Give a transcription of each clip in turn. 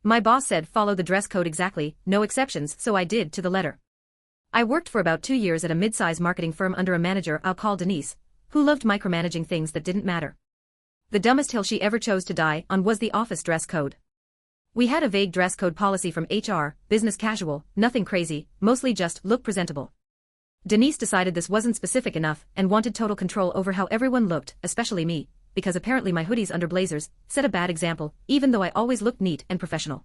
My boss said follow the dress code exactly, no exceptions, so I did to the letter. I worked for about 2 years at a mid-size marketing firm under a manager I'll call Denise, who loved micromanaging things that didn't matter. The dumbest hill she ever chose to die on was the office dress code. We had a vague dress code policy from HR, business casual, nothing crazy, mostly just look presentable. Denise decided this wasn't specific enough and wanted total control over how everyone looked, especially me, because apparently my hoodies under blazers set a bad example, even though I always looked neat and professional.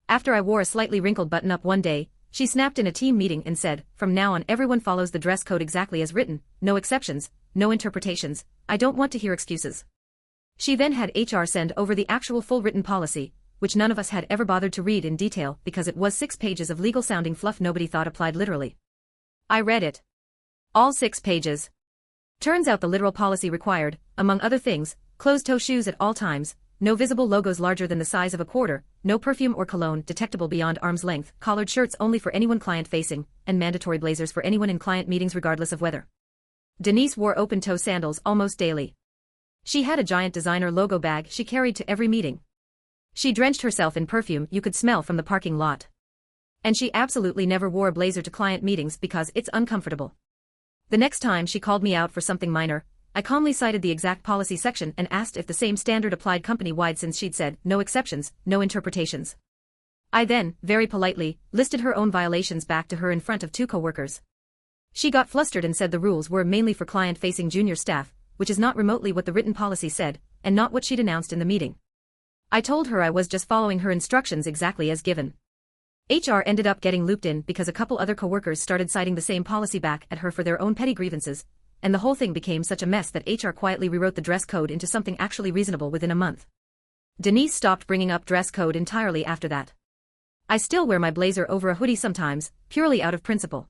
After I wore a slightly wrinkled button-up one day, she snapped in a team meeting and said, "From now on everyone follows the dress code exactly as written, no exceptions, no interpretations, I don't want to hear excuses." She then had HR send over the actual full written policy, which none of us had ever bothered to read in detail because it was 6 pages of legal-sounding fluff nobody thought applied literally. I read it. All 6 pages. Turns out the literal policy required, among other things, closed-toe shoes at all times, no visible logos larger than the size of a quarter, no perfume or cologne detectable beyond arm's length, collared shirts only for anyone client-facing, and mandatory blazers for anyone in client meetings regardless of weather. Denise wore open-toe sandals almost daily. She had a giant designer logo bag she carried to every meeting. She drenched herself in perfume you could smell from the parking lot. And she absolutely never wore a blazer to client meetings because it's uncomfortable. The next time she called me out for something minor, I calmly cited the exact policy section and asked if the same standard applied company-wide since she'd said, no exceptions, no interpretations. I then, very politely, listed her own violations back to her in front of 2 coworkers. She got flustered and said the rules were mainly for client-facing junior staff, which is not remotely what the written policy said, and not what she'd announced in the meeting. I told her I was just following her instructions exactly as given. HR ended up getting looped in because a couple other coworkers started citing the same policy back at her for their own petty grievances, and the whole thing became such a mess that HR quietly rewrote the dress code into something actually reasonable within a month. Denise stopped bringing up dress code entirely after that. I still wear my blazer over a hoodie sometimes, purely out of principle.